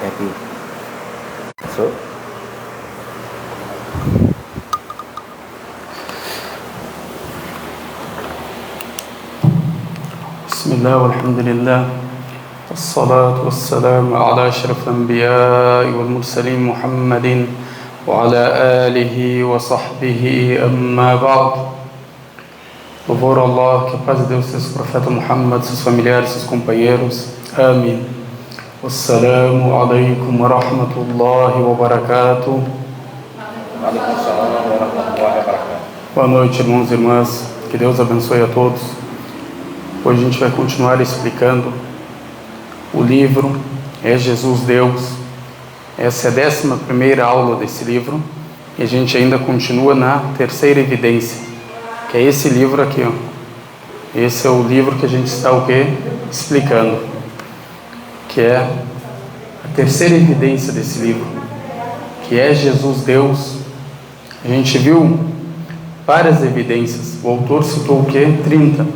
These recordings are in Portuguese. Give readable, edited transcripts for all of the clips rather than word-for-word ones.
É aqui. Passou? Bismillah, walhamdulillah, wassalatu wassalamu ala ashraf al-anbiya wal-mursalin Muhammadin wa ala alihi wa sahbihi amma ba'd. Louvor a Allah, que a paz de Deus seja o profeta Muhammad, seus familiares, seus companheiros. Amém. Wassalamu alaikum wa rahmatullahi wa barakatuh. Boa noite, irmãos e irmãs. Que Deus abençoe a todos. Hoje a gente vai continuar explicando o livro É Jesus Deus. Essa é a 11ª aula desse livro e a gente ainda continua na terceira evidência, que é esse livro aqui, ó. Esse é o livro que a gente está explicando, que é a terceira evidência desse livro, que é Jesus Deus. A gente viu várias evidências. O autor citou o quê? 30.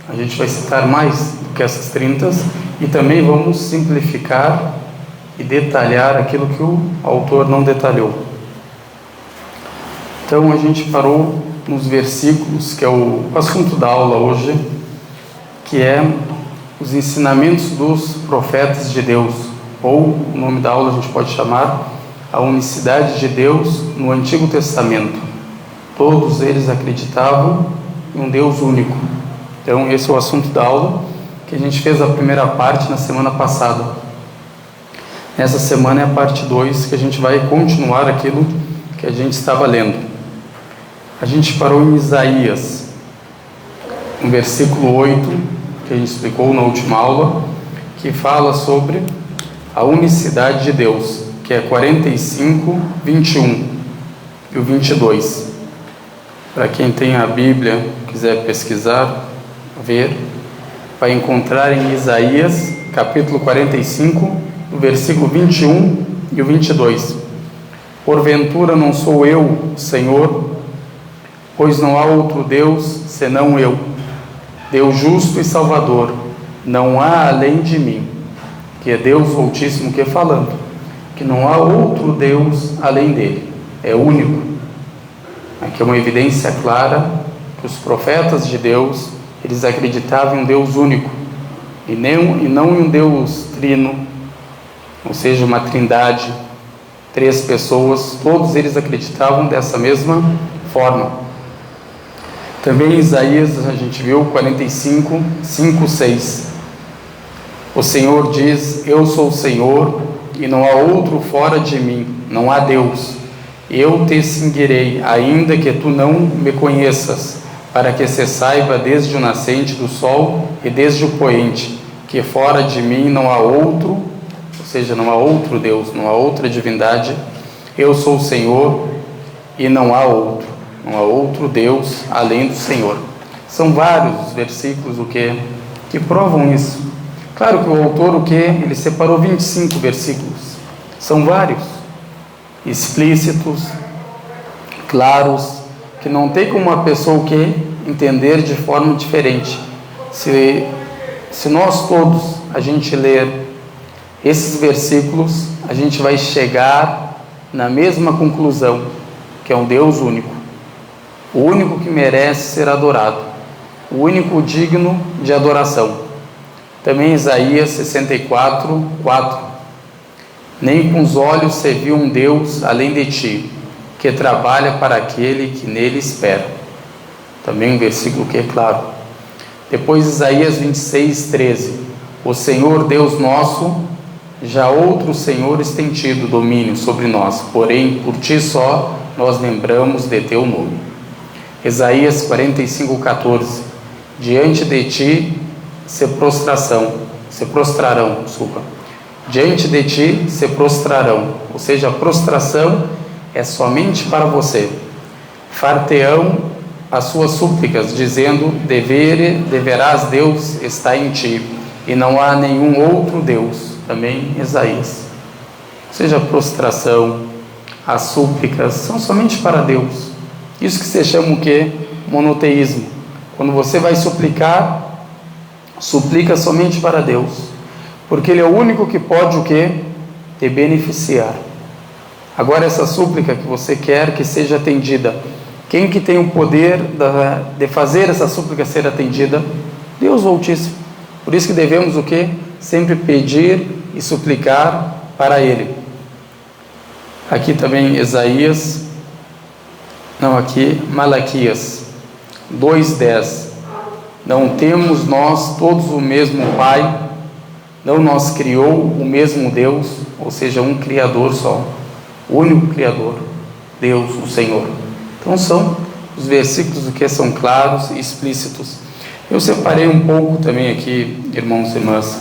A gente vai citar mais do que essas 30 e também vamos simplificar e detalhar aquilo que o autor não detalhou. Então a gente parou nos versículos, que é o assunto da aula hoje, que é os ensinamentos dos profetas de Deus, ou o nome da aula a gente pode chamar a unicidade de Deus no Antigo Testamento. Todos eles acreditavam em um Deus único. Então esse é o assunto da aula, que a gente fez a primeira parte na semana passada. Nessa semana é a parte 2, que a gente vai continuar aquilo que a gente estava lendo. A gente parou em Isaías, no versículo 8, que a gente explicou na última aula, que fala sobre a unicidade de Deus, que é 45, 21 e o 22. Para quem tem a Bíblia, quiser pesquisar, ver, vai encontrar em Isaías, capítulo 45, o versículo 21 e o 22. Porventura não sou eu, Senhor, pois não há outro Deus senão eu, Deus justo e Salvador, não há além de mim, que é Deus Altíssimo que falando, que não há outro Deus além dele, é único. Aqui é uma evidência clara que os profetas de Deus, eles acreditavam em um Deus único, e não em um Deus trino, ou seja, uma trindade, 3 pessoas. Todos eles acreditavam dessa mesma forma. Também em Isaías a gente viu 45, 5, 6. O Senhor diz: eu sou o Senhor e não há outro fora de mim, não há Deus. Eu te extinguirei, ainda que tu não me conheças, para que se saiba desde o nascente do sol e desde o poente, que fora de mim não há outro, ou seja, não há outro Deus, não há outra divindade. Eu sou o Senhor e não há outro Deus além do Senhor. São vários os versículos que provam isso. Claro que o autor ele separou 25 versículos. São vários, explícitos, claros, que não tem como uma pessoa entender de forma diferente. Se nós todos a gente ler esses versículos, a gente vai chegar na mesma conclusão, que é um Deus único, o único que merece ser adorado, o único digno de adoração. Também Isaías 64, 4. Nem com os olhos se viu um Deus além de ti, que trabalha para aquele que nele espera. Também um versículo que é claro. Depois Isaías 26, 13. O Senhor Deus nosso, já outros senhores têm tido domínio sobre nós, porém por ti só nós lembramos de teu nome. Isaías 45, 14. Diante de ti se prostrarão. Diante de ti se prostrarão, ou seja, a prostração é somente para você. Far-te-ão as suas súplicas, dizendo: deverás Deus está em ti, e não há nenhum outro Deus. Também Isaías. Ou seja, a prostração, as súplicas são somente para Deus. Isso que se chama o quê? Monoteísmo. Quando você vai suplicar, suplica somente para Deus, porque Ele é o único que pode o quê? te beneficiar. Agora essa súplica que você quer que seja atendida, quem que tem o poder de fazer essa súplica ser atendida? Deus Altíssimo. Por isso que devemos o quê? Sempre pedir e suplicar para Ele. Aqui também Malaquias 2:10. Não temos nós todos o mesmo Pai? Não nos criou o mesmo Deus? Ou seja, um Criador só, o único Criador, Deus, o Senhor. Então são os versículos que são claros e explícitos. Eu separei um pouco também aqui, irmãos e irmãs,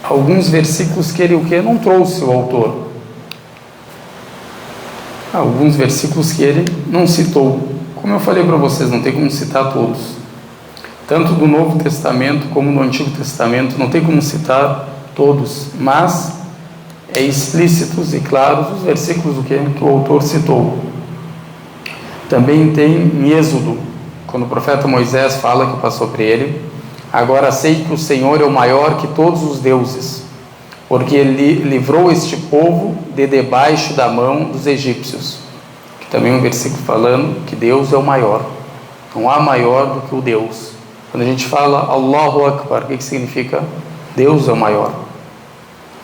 alguns versículos que ele não trouxe o autor. Alguns versículos que ele não citou. Como eu falei para vocês, não tem como citar todos. Tanto do Novo Testamento como do Antigo Testamento, não tem como citar todos, mas é explícitos e claros os versículos que o autor citou. Também tem em Êxodo, quando o profeta Moisés fala que passou por ele: agora sei que o Senhor é o maior que todos os deuses, porque ele livrou este povo de debaixo da mão dos egípcios. Que também é um versículo falando que Deus é o maior, não há maior do que o Deus. Quando a gente fala Allahu Akbar, o que significa? Deus é o maior.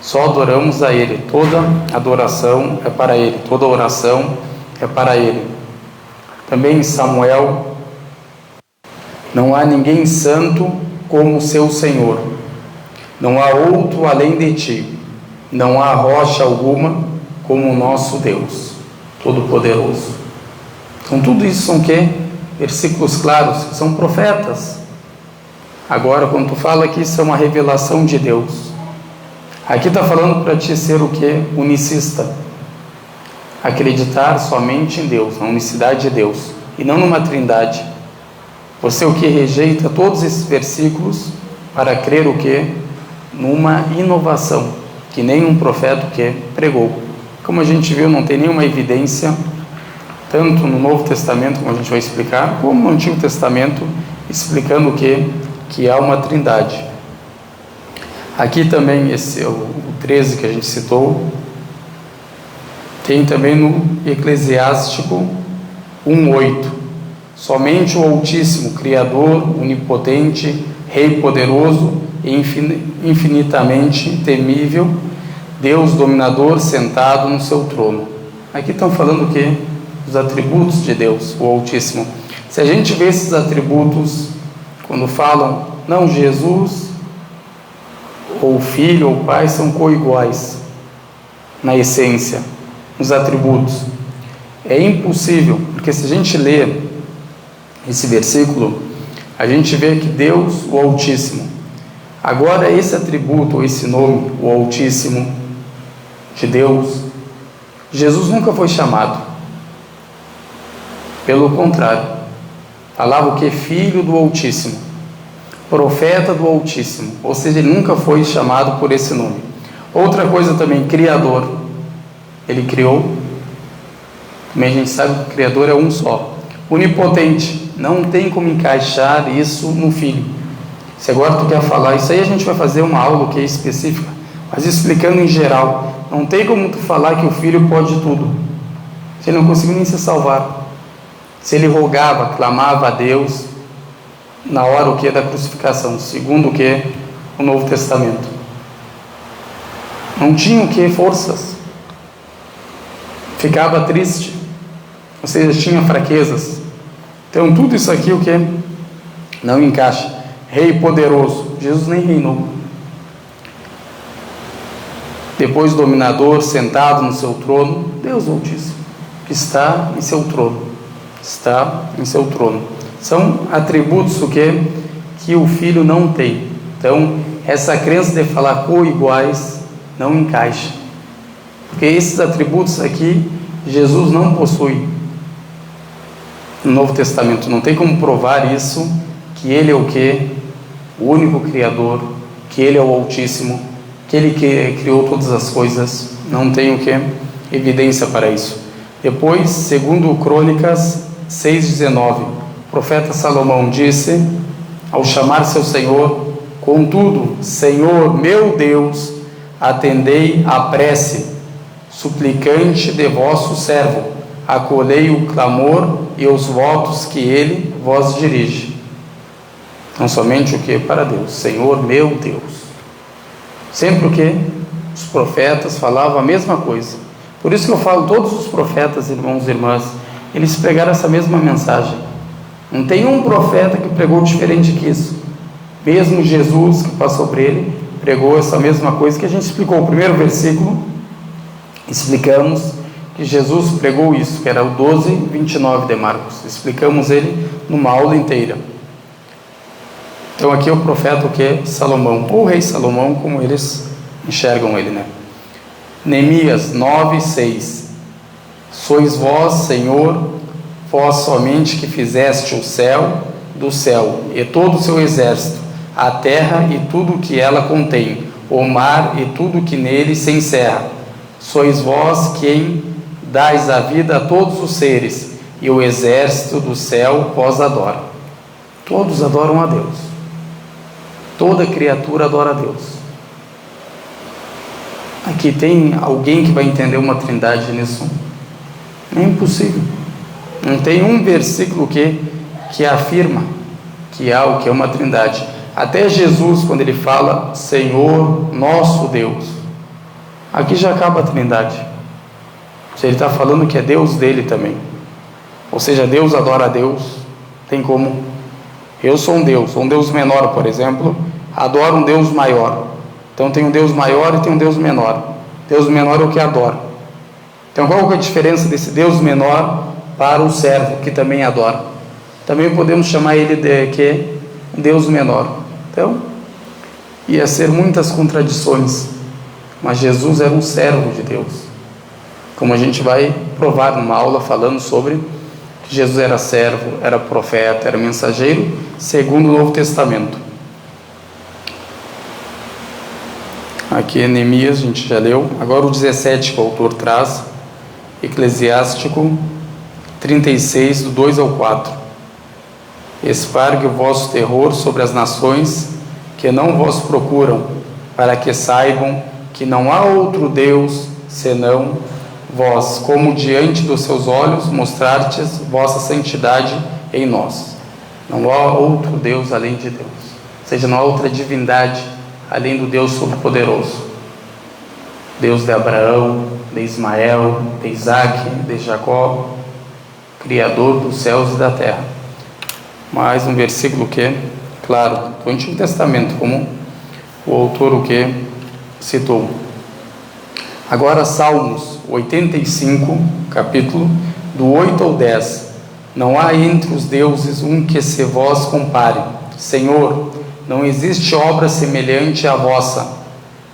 Só adoramos a Ele, toda adoração é para Ele, toda oração é para Ele. Também em Samuel: não há ninguém santo como o seu Senhor, não há outro além de ti, não há rocha alguma como o nosso Deus Todo-Poderoso. Então tudo isso são o quê? Versículos claros, são profetas. Agora, quando tu fala que isso é uma revelação de Deus, aqui está falando para ti ser o quê? Unicista. Acreditar somente em Deus, na unicidade de Deus, e não numa trindade. Você o que rejeita todos esses versículos para crer o quê? Numa inovação, que nenhum profeta o quê? Pregou. Como a gente viu, não tem nenhuma evidência, tanto no Novo Testamento, como a gente vai explicar, como no Antigo Testamento, explicando o quê? Que há uma trindade. Aqui também, esse é o 13 que a gente citou, tem também no Eclesiástico 1:8. Somente o Altíssimo, Criador, Onipotente, Rei poderoso e infinitamente temível, Deus dominador sentado no seu trono. Aqui estão falando o quê? Os atributos de Deus, o Altíssimo. Se a gente vê esses atributos, quando falam, não, Jesus, ou Filho, ou Pai, são coiguais na essência, nos atributos. É impossível, porque se a gente lê esse versículo, a gente vê que Deus, o Altíssimo, agora esse atributo, ou esse nome, o Altíssimo de Deus, Jesus nunca foi chamado. Pelo contrário, falava o que? Filho do Altíssimo, profeta do Altíssimo, ou seja, ele nunca foi chamado por esse nome. Outra coisa também, Criador, ele criou, também a gente sabe que o Criador é um só. Onipotente, não tem como encaixar isso no Filho. Se agora tu quer falar, isso aí a gente vai fazer uma aula que é específica, mas explicando em geral, não tem como tu falar que o Filho pode tudo, se ele não conseguiu nem se salvar. Se ele rogava, clamava a Deus na hora o que da crucificação, segundo o que o Novo Testamento, não tinha o que forças, ficava triste, ou seja, tinha fraquezas. Então tudo isso aqui o que não encaixa. Rei poderoso, Jesus nem reinou. Depois dominador, sentado no seu trono, Deus Altíssimo, que está em seu trono, está em seu trono. São atributos o que o Filho não tem. Então essa crença de falar coiguais não encaixa, porque esses atributos aqui Jesus não possui. No Novo Testamento não tem como provar isso, que ele é o que? O único Criador, que ele é o Altíssimo, que ele criou todas as coisas. Não tem o que? Evidência para isso. Depois, segundo Crônicas 6:19, o profeta Salomão disse, ao chamar seu Senhor: contudo, Senhor meu Deus, atendei à prece suplicante de vosso servo, acolhei o clamor e os votos que ele vos dirige. Não somente o que? Para Deus, Senhor meu Deus. Sempre o que? Os profetas falavam a mesma coisa. Por isso que eu falo, todos os profetas, irmãos e irmãs, eles pregaram essa mesma mensagem. Não tem um profeta que pregou diferente que isso. Mesmo Jesus, que passou por ele, pregou essa mesma coisa que a gente explicou. O primeiro versículo, explicamos que Jesus pregou isso, que era o 12:29 de Marcos. Explicamos ele numa aula inteira. Então aqui é o profeta o que? Salomão, ou rei Salomão, como eles enxergam ele, né? Neemias 9:6. Sois vós, Senhor, vós somente que fizeste o céu do céu e todo o seu exército, a terra e tudo o que ela contém, o mar e tudo o que nele se encerra. Sois vós quem dais a vida a todos os seres, e o exército do céu vós adora. Todos adoram a Deus. Toda criatura adora a Deus. Aqui tem alguém que vai entender uma trindade nisso? É impossível. Não tem um versículo que afirma que há o que é uma trindade. Até Jesus, quando ele fala Senhor nosso Deus, aqui já acaba a trindade. Se ele está falando que é Deus dele também, ou seja, Deus adora a Deus, tem como? Eu sou um Deus menor, por exemplo, adoro um Deus maior. Então tem um Deus maior e tem um Deus menor. Deus menor é o que adora. Então qual é a diferença desse Deus menor para o servo que também adora? Também podemos chamar ele de que um Deus menor. Então ia ser muitas contradições, mas Jesus era um servo de Deus, como a gente vai provar numa aula falando sobre que Jesus era servo, era profeta, era mensageiro, segundo o Novo Testamento. Aqui é Neemias, a gente já leu. Agora o 17 que o autor traz, Eclesiástico 36, do 2 ao 4. Espargue o vosso terror sobre as nações que não vos procuram, para que saibam que não há outro Deus senão vós, como diante dos seus olhos mostrartes vossa santidade em nós. Não há outro Deus além de Deus, ou seja, não há outra divindade além do Deus Todo-Poderoso, Deus de Abraão, de Ismael, de Isaac, de Jacó, Criador dos céus e da terra. Mais um versículo que, claro, do Antigo Testamento, como o autor o que citou. Agora Salmos 85, capítulo do 8 ao 10. Não há entre os deuses um que se vós compare. Senhor, não existe obra semelhante à vossa.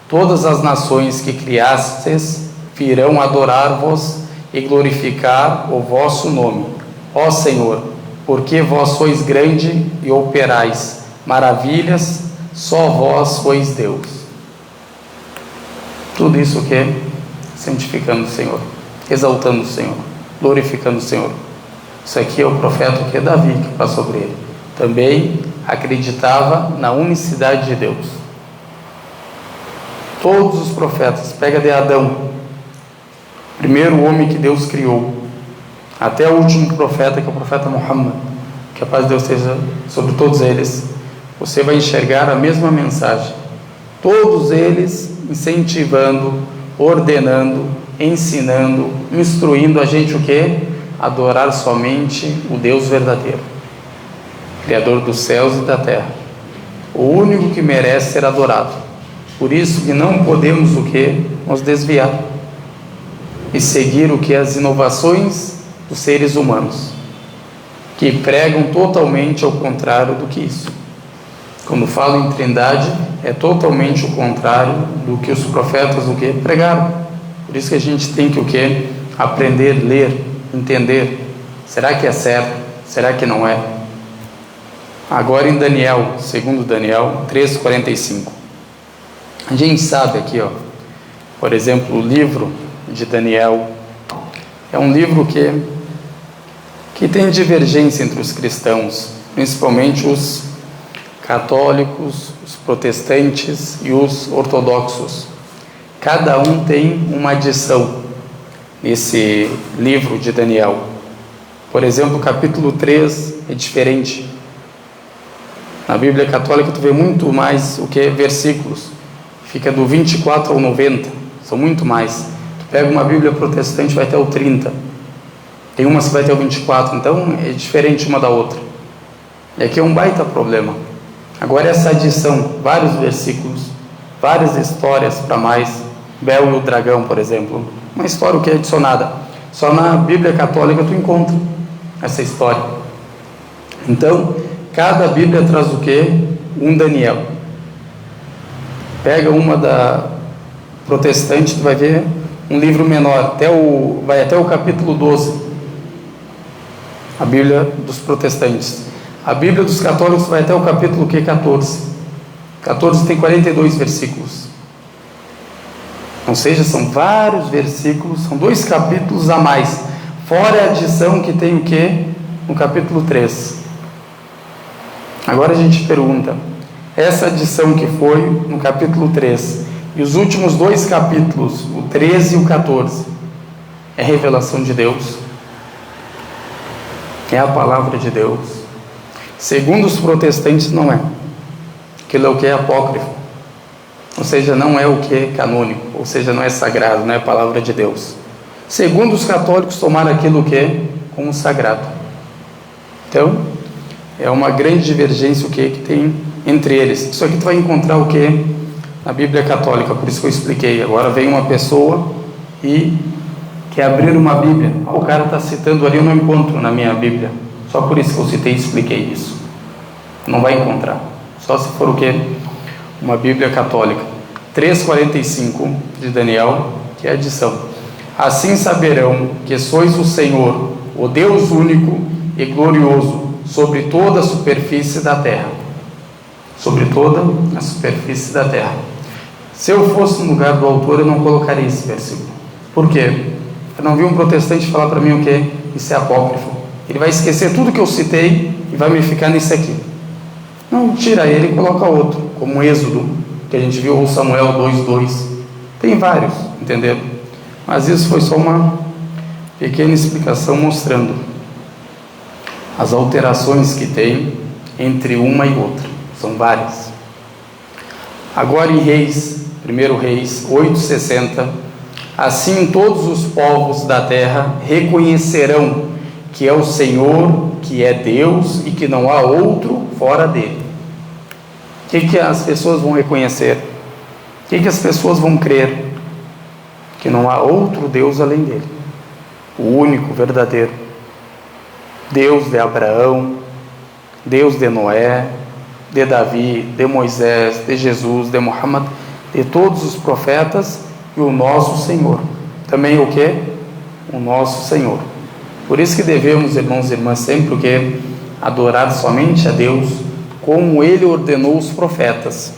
Todas as nações que criastes virão adorar-vos e glorificar o vosso nome. Ó Senhor, porque vós sois grande e operais maravilhas, só vós sois Deus. Tudo isso o que? Santificando o Senhor, exaltando o Senhor, glorificando o Senhor. Isso aqui é o profeta que é Davi que passou por ele. Também acreditava na unicidade de Deus. Todos os profetas, pega de Adão, primeiro homem que Deus criou, até o último profeta, que é o profeta Muhammad, que a paz de Deus esteja sobre todos eles, você vai enxergar a mesma mensagem. Todos eles incentivando, ordenando, ensinando, instruindo a gente o que? Adorar somente o Deus verdadeiro, Criador dos céus e da terra, o único que merece ser adorado. Por isso que não podemos o que? Nos desviar e seguir o que? As inovações dos seres humanos, que pregam totalmente ao contrário do que isso. Quando falo em trindade, é totalmente o contrário do que os profetas o que? Pregaram. Por isso que a gente tem que o que? Aprender, ler, entender. Será que é certo? Será que não é? Agora em Daniel, segundo Daniel 3:45. A gente sabe aqui, ó, por exemplo, o livro de Daniel é um livro que tem divergência entre os cristãos, principalmente os católicos, os protestantes e os ortodoxos. Cada um tem uma adição nesse livro de Daniel. Por exemplo, o capítulo 3 é diferente. Na Bíblia Católica tu vê muito mais o que versículos. Fica do 24 ao 90. São muito mais. Tu pega uma Bíblia protestante, vai até o 30. Tem umas que vai até o 24. Então é diferente uma da outra. E aqui é um baita problema. Agora essa adição, vários versículos, várias histórias para mais. Bel e o dragão, por exemplo. Uma história que é adicionada. Só na Bíblia Católica tu encontra essa história. Então, cada Bíblia traz o quê? Um Daniel. Pega uma da protestante, tu vai ver um livro menor, vai até o capítulo 12. A Bíblia dos protestantes. A Bíblia dos católicos vai até o capítulo 14. 14 tem 42 versículos. Ou seja, são vários versículos, são 2 capítulos a mais. Fora a adição que tem o quê? No capítulo 3. Agora a gente pergunta, essa adição que foi no capítulo 3 e os últimos 2 capítulos, o 13 e o 14, é revelação de Deus? É a palavra de Deus? Segundo os protestantes, não é. Aquilo é o que é apócrifo, ou seja, não é o que é canônico, ou seja, não é sagrado, não é a palavra de Deus. Segundo os católicos, tomaram aquilo que é como sagrado. Então, é uma grande divergência o que tem entre eles. Isso aqui tu vai encontrar o que na Bíblia Católica, por isso que eu expliquei. Agora vem uma pessoa e quer abrir uma Bíblia. O cara está citando ali, eu não encontro na minha Bíblia. Só por isso que eu citei e expliquei isso. Não vai encontrar. Só se for o que? Uma Bíblia Católica. 3,45 de Daniel, que é a adição. Assim saberão que sois o Senhor, o Deus único e glorioso, sobre toda a superfície da terra. Sobre toda a superfície da terra. Se eu fosse no lugar do autor, eu não colocaria esse versículo. Por quê? Eu não vi um protestante falar para mim o quê? Isso é apócrifo. Ele vai esquecer tudo que eu citei e vai me ficar nesse aqui. Não, tira ele e coloca outro, como Êxodo, que a gente viu, ou Samuel 2:2. Tem vários, entenderam? Mas isso foi só uma pequena explicação mostrando as alterações que tem entre uma e outra. São várias. Agora em Reis, 1 Reis 8:60, assim todos os povos da terra reconhecerão que é o Senhor, que é Deus e que não há outro fora dele. O que as pessoas vão reconhecer? O que as pessoas vão crer? Que não há outro Deus além dele. O único, verdadeiro. Deus de Abraão, Deus de Noé, de Davi, de Moisés, de Jesus, de Muhammad, de todos os profetas e o nosso Senhor. Também o que? O nosso Senhor. Por isso que devemos, irmãos e irmãs, sempre o que? Adorar somente a Deus, como Ele ordenou os profetas.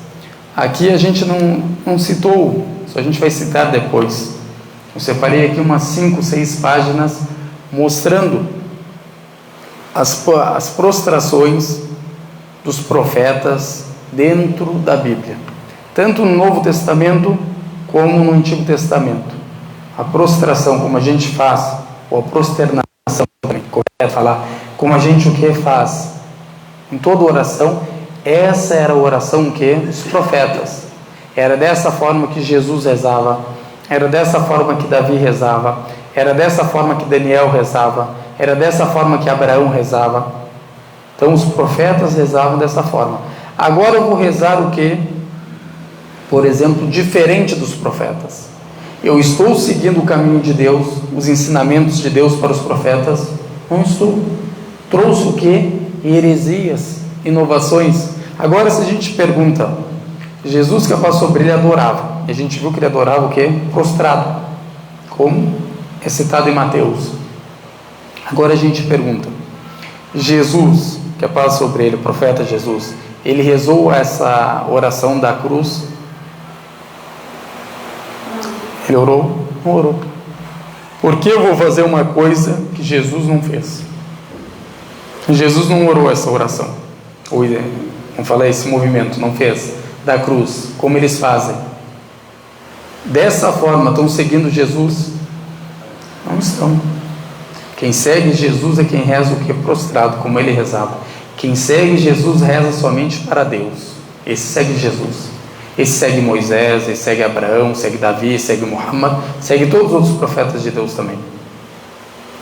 Aqui a gente não citou, só a gente vai citar depois. Eu separei aqui umas 5, 6 páginas mostrando as prostrações dos profetas dentro da Bíblia, tanto no Novo Testamento como no Antigo Testamento. A prostração, como a gente faz, ou a prosternação, correto falar, como a gente o que faz em toda oração, essa era a oração que os profetas. Era dessa forma que Jesus rezava, era dessa forma que Davi rezava, era dessa forma que Daniel rezava, era dessa forma que Abraão rezava. Então os profetas rezavam dessa forma. Agora eu vou rezar o que? Por exemplo, diferente dos profetas. Eu estou seguindo o caminho de Deus, os ensinamentos de Deus para os profetas? Não estou. Trouxe o que? Heresias, inovações. Agora se a gente pergunta, Jesus que passou sobre ele adorava, e a gente viu que ele adorava o que? Prostrado, como é citado em Mateus. Agora a gente pergunta, Jesus, que passa sobre ele, o profeta Jesus, ele rezou essa oração da cruz? Ele orou? Não orou. Por que eu vou fazer uma coisa que Jesus não fez? Jesus não orou essa oração, ou vamos falar esse movimento, não fez, da cruz, como eles fazem. dessa forma estão seguindo Jesus? Não estão. Quem segue Jesus é quem reza o que? Prostrado, como ele rezava. Quem segue Jesus reza somente para Deus. Esse segue Jesus. Esse segue Moisés, esse segue Abraão, segue Davi, segue Muhammad, segue todos os outros profetas de Deus também.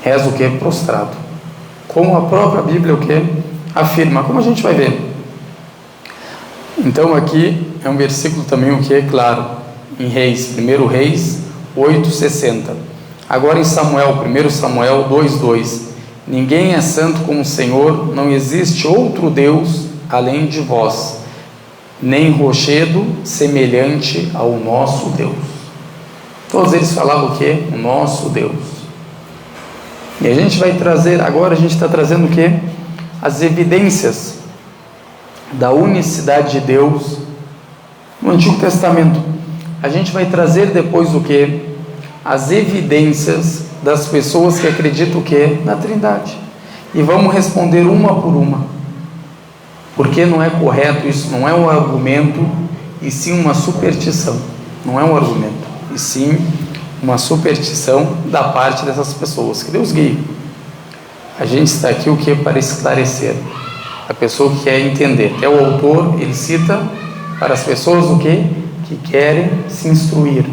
Reza o que? Prostrado. Como a própria Bíblia o que? Afirma, como a gente vai ver. Então aqui é um versículo também o que é claro, em Reis, 1 Reis 8:60. Agora em Samuel, 1 Samuel 2:2. Ninguém é santo como o Senhor, não existe outro Deus além de vós, nem rochedo semelhante ao nosso Deus. Todos eles falavam o que? O nosso Deus. E a gente vai trazer, agora a gente está trazendo o que? As evidências da unicidade de Deus no Antigo Testamento. A gente vai trazer depois o que? As evidências das pessoas que acreditam o que? Na Trindade. E vamos responder uma por uma. Porque não é correto, isso não é um argumento, e sim uma superstição. Não é um argumento, e sim uma superstição da parte dessas pessoas. Que Deus guie. A gente está aqui o que? Para esclarecer. A pessoa que quer entender. Até o autor, ele cita para as pessoas o que? Que querem se instruir,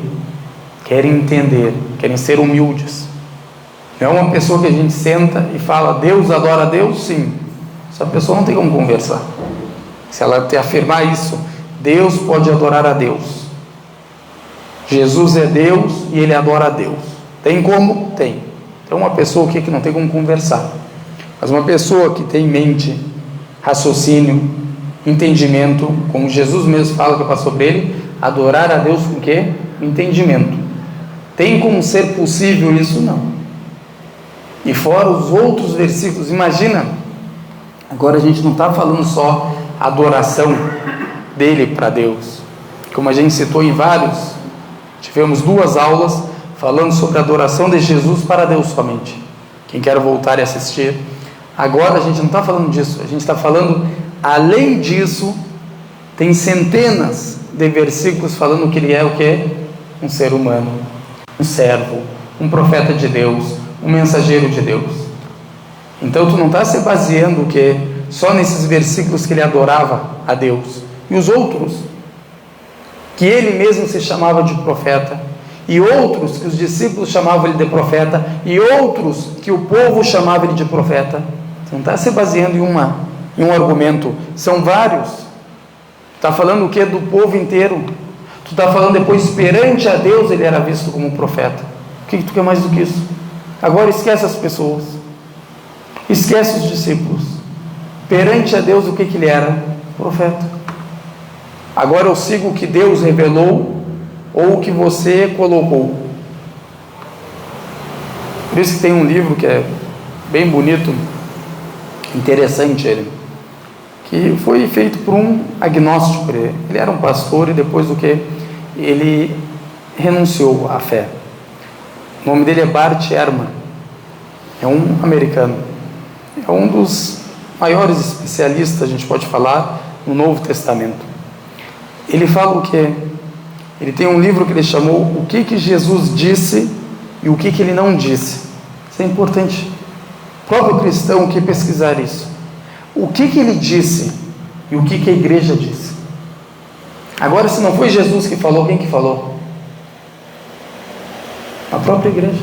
querem entender, querem ser humildes. Não é uma pessoa que a gente senta e fala, Deus adora a Deus? Sim. Essa pessoa não tem como conversar. Se ela te afirmar isso, Deus pode adorar a Deus. Jesus é Deus e ele adora a Deus. Tem como? Tem. Então uma pessoa que não tem como conversar. Mas uma pessoa que tem mente, raciocínio, entendimento, como Jesus mesmo fala que passou sobre ele, adorar a Deus com o quê? Entendimento. Tem como ser possível isso? Não. E fora os outros versículos, imagina, agora a gente não está falando só adoração dele para Deus, como a gente citou em vários, tivemos 2 aulas falando sobre a adoração de Jesus para Deus somente. Quem quer voltar e assistir, agora a gente não está falando disso, a gente está falando, além disso, tem centenas de versículos falando que ele é o que? Um ser humano, um servo, um profeta de Deus, um mensageiro de Deus. Então tu não está se baseando o que? Só nesses versículos que ele adorava a Deus. E os outros, que ele mesmo se chamava de profeta, e outros que os discípulos chamavam ele de profeta, e outros que o povo chamava ele de profeta. Tu não está se baseando em um argumento, são vários. Tu está falando o que? Do povo inteiro. Tu está falando depois, perante a Deus ele era visto como um profeta. O que tu quer mais do que isso? Agora esquece as pessoas, esquece os discípulos. Perante a Deus o que ele era? Profeta. Agora eu sigo o que Deus revelou ou o que você colocou. Por isso que tem um livro que é bem bonito, interessante ele, que foi feito por um agnóstico. Ele era um pastor e depois do que ele renunciou à fé. O nome dele é Bart Ehrman, é um americano, é um dos maiores especialistas, a gente pode falar, no Novo Testamento. Ele fala o que? Ele tem um livro que ele chamou O que Jesus disse e o que ele não disse. Isso é importante. O próprio cristão que pesquisar isso. O que ele disse e o que a igreja disse. Agora, se não foi Jesus que falou, quem que falou? A própria igreja.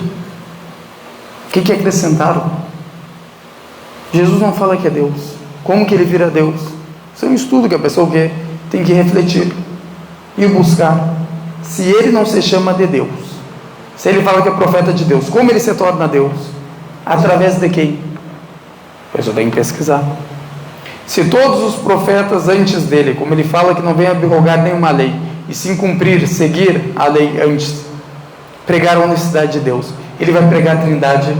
O que acrescentaram? Jesus não fala que é Deus. Como que ele vira Deus? Isso é um estudo que a pessoa tem que refletir e buscar. Se ele não se chama de Deus, se ele fala que é profeta de Deus, como ele se torna Deus? Através de quem? Pois eu tenho que pesquisar. Se todos os profetas antes dele, como ele fala que não vem abrogar nenhuma lei, e sim cumprir, seguir a lei antes, pregar a unicidade de Deus, ele vai pregar a Trindade,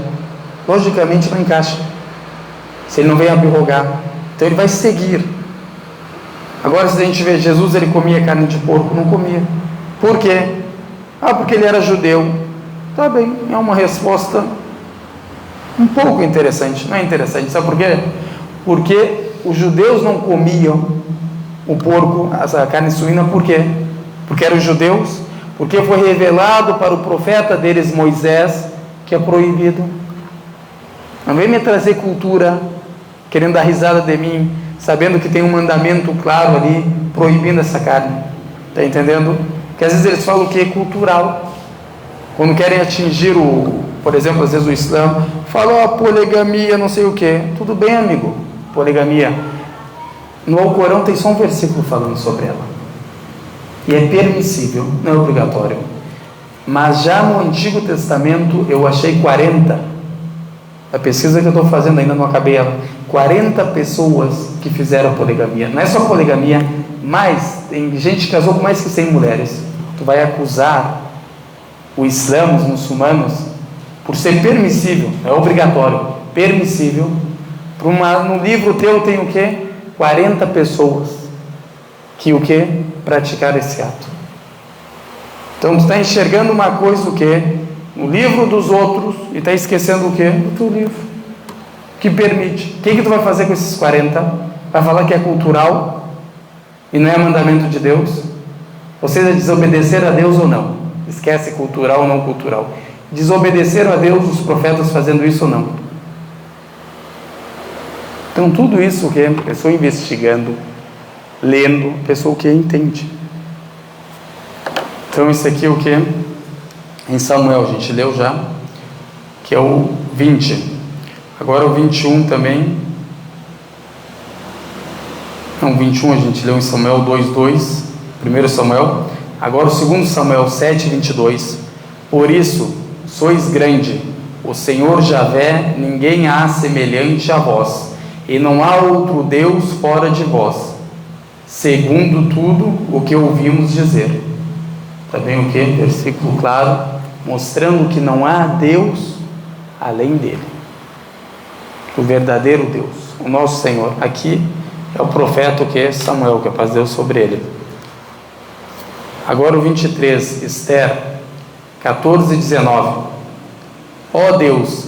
logicamente não encaixa. Se ele não vem abrogar, então ele vai seguir. Agora, se a gente vê Jesus, ele comia carne de porco? Não comia. Por quê? Porque ele era judeu. Tá bem, é uma resposta um pouco interessante. Não é interessante, sabe por quê? Porque os judeus não comiam o porco, a carne suína, por quê? Porque eram judeus? porque foi revelado para o profeta deles, Moisés, que é proibido. Não vem me trazer cultura, querendo dar risada de mim, sabendo que tem um mandamento claro ali, proibindo essa carne. Está entendendo? Porque às vezes eles falam que é cultural. Quando querem atingir por exemplo, às vezes o Islã, falam a poligamia, não sei o que. Tudo bem, amigo, poligamia. No Alcorão tem só um versículo falando sobre ela. E é permissível, não é obrigatório. Mas já no Antigo Testamento eu achei 40. A pesquisa que eu estou fazendo ainda não acabei ela. 40 pessoas que fizeram poligamia. Não é só poligamia, mas tem gente que casou com mais que 100 mulheres. Tu vai acusar o Islã, os muçulmanos, por ser permissível, é obrigatório, permissível. No livro teu tem o quê? 40 pessoas que o quê? Praticaram esse ato. Então tu está enxergando uma coisa o quê? No livro dos outros e está esquecendo o quê? Do teu livro, que permite. O que tu vai fazer com esses 40? Vai falar que é cultural e não é mandamento de Deus? Vocês desobedecer a Deus ou não? Esquece cultural ou não cultural. Desobedeceram a Deus os profetas fazendo isso ou não? Então tudo isso que a pessoa investigando, lendo, a pessoa o que entende. Então isso aqui é o que? Em Samuel a gente leu já, que é o 20. Agora o 21 também. Não, 21 a gente leu em Samuel 2:2, 1 Samuel. Agora o 2 Samuel 7:22. Por isso sois grande, o Senhor Javé, ninguém há semelhante a vós, e não há outro Deus fora de vós, segundo tudo o que ouvimos dizer. Também o que? Versículo claro, mostrando que não há Deus além dele, o verdadeiro Deus, o nosso Senhor. Aqui é o profeta que é Samuel, que a paz de Deus sobre ele. Agora o 23, Esther 14:19. Ó Deus,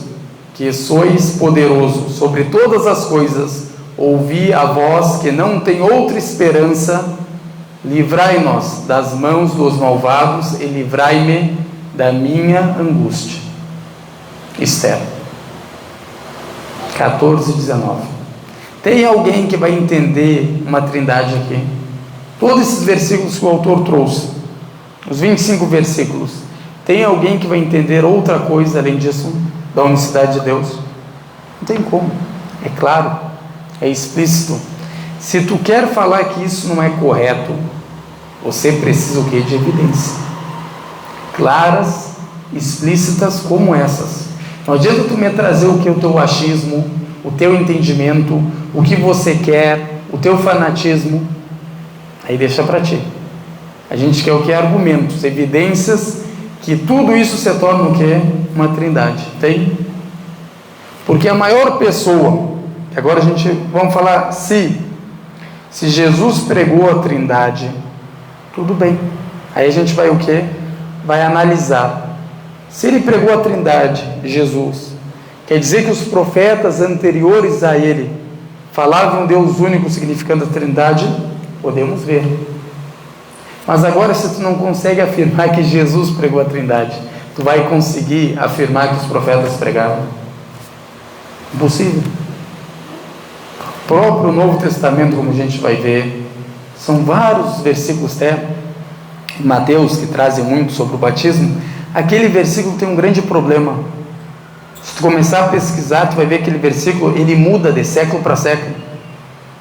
que sois poderoso sobre todas as coisas, ouvi a voz que não tem outra esperança, livrai-nos das mãos dos malvados e livrai-me da minha angústia. Esther 14:19. Tem alguém que vai entender uma trindade aqui? Todos esses versículos que o autor trouxe, os 25 versículos, tem alguém que vai entender outra coisa além disso, da unicidade de Deus? Não tem como, é claro, é explícito. Se tu quer falar que isso não é correto, você precisa o quê? De evidência claras, explícitas como essas. Não adianta tu me trazer o que? O teu achismo, o teu entendimento, o que você quer, o teu fanatismo. Aí deixa para ti. A gente quer o que? Argumentos, evidências, que tudo isso se torna o que? Uma trindade. Tem? Porque a maior pessoa, que agora a gente, vamos falar, se Jesus pregou a trindade, tudo bem. Aí a gente vai o que? Vai analisar. Se ele pregou a trindade, Jesus, quer dizer que os profetas anteriores a ele falavam Deus único significando a trindade? Podemos ver. Mas agora, se tu não consegue afirmar que Jesus pregou a trindade, tu vai conseguir afirmar que os profetas pregaram? Impossível. O próprio Novo Testamento, como a gente vai ver, são vários versículos, até Mateus, que trazem muito sobre o batismo. Aquele versículo tem um grande problema. Se tu começar a pesquisar, tu vai ver aquele versículo, ele muda de século para século.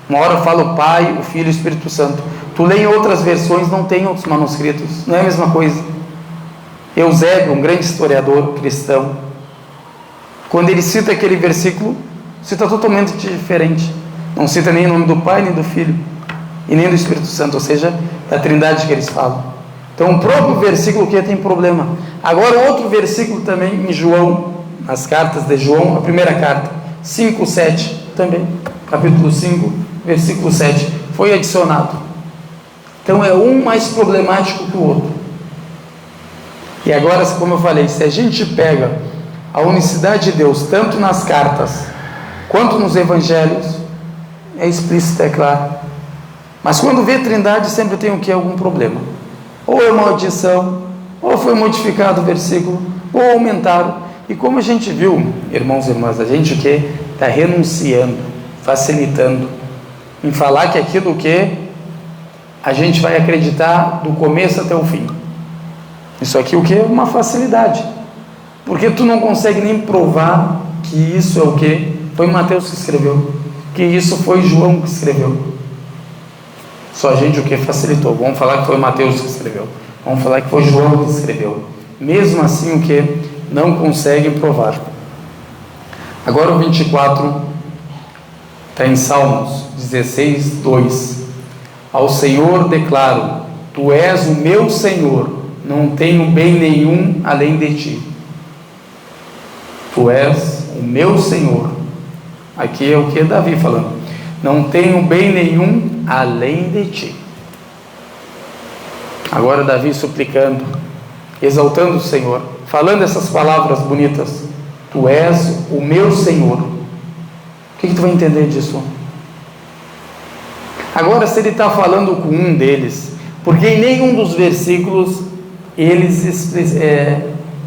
Uma hora fala o Pai, o Filho e o Espírito Santo. Tu lê em outras versões, não tem outros manuscritos, não é a mesma coisa. Eusébio, um grande historiador cristão, quando ele cita aquele versículo, cita totalmente diferente. Não cita nem o nome do Pai, nem do Filho, e nem do Espírito Santo, ou seja, da trindade que eles falam. Então o próprio versículo que tem problema. Agora outro versículo também em João, nas cartas de João, a primeira carta, 5:7, também, capítulo 5, versículo 7, foi adicionado. Então é um mais problemático que o outro. E agora, como eu falei, se a gente pega a unicidade de Deus, tanto nas cartas, quanto nos evangelhos, é explícito, é claro. Mas quando vê trindade, sempre tem o que? Algum problema. Ou é maldição, ou foi modificado o versículo, ou aumentaram. E como a gente viu, irmãos e irmãs, a gente o que? Está renunciando, facilitando, em falar que aquilo que a gente vai acreditar do começo até o fim. Isso aqui o que? Uma facilidade. Porque tu não consegue nem provar que isso é o que? Foi Mateus que escreveu. Que isso foi João que escreveu. Só a gente o que? Facilitou. Vamos falar que foi Mateus que escreveu. Vamos falar que foi João que escreveu. Mesmo assim o que? Não conseguem provar. Agora o 24 está em Salmos 16, 2. Ao Senhor declaro: Tu és o meu Senhor, não tenho bem nenhum além de Ti. Tu és o meu Senhor. Aqui é o que Davi falando. Não tenho bem nenhum além de Ti. Agora Davi suplicando, exaltando o Senhor, falando essas palavras bonitas. Tu és o meu Senhor. O que tu vai entender disso? Agora, se ele está falando com um deles, porque em nenhum dos versículos eles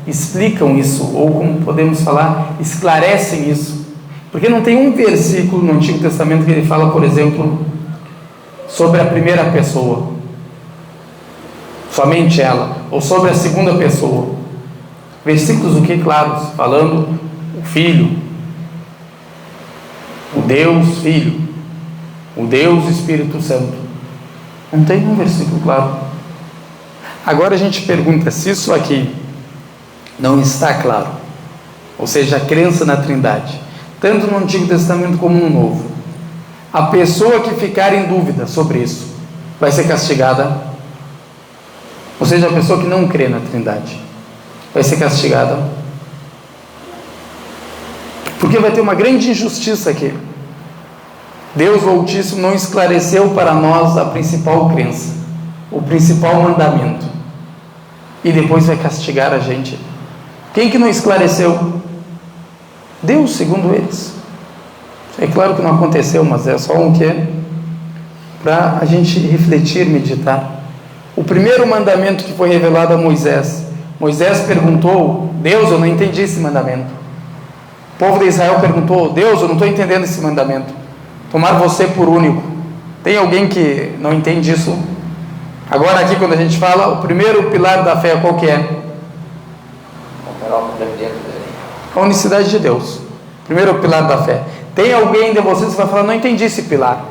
explicam isso, ou como podemos falar, esclarecem isso. Porque não tem um versículo no Antigo Testamento que ele fala, por exemplo, sobre a primeira pessoa, somente ela, ou sobre a segunda pessoa. Versículos o que? Claros, falando o Filho, o Deus Filho, o Deus Espírito Santo. Não tem um versículo claro. Agora a gente pergunta, se isso aqui não está claro, ou seja, a crença na Trindade, tanto no Antigo Testamento como no Novo, a pessoa que ficar em dúvida sobre isso vai ser castigada. Ou seja, a pessoa que não crê na Trindade vai ser castigada, porque vai ter uma grande injustiça aqui. Deus o Altíssimo não esclareceu para nós a principal crença, o principal mandamento, e depois vai castigar a gente. Quem que não esclareceu? Deus, segundo eles. É claro que não aconteceu, mas é só um que é para a gente refletir, meditar. O primeiro mandamento que foi revelado a Moisés, Moisés perguntou: Deus, eu não entendi esse mandamento. O povo de Israel perguntou: Deus, eu não estou entendendo esse mandamento. Tomar você por único. Tem alguém que não entende isso? Agora aqui quando a gente fala, o primeiro pilar da fé, qual que é? A unicidade de Deus. Primeiro pilar da fé. Tem alguém de vocês que vai falar: não entendi esse pilar?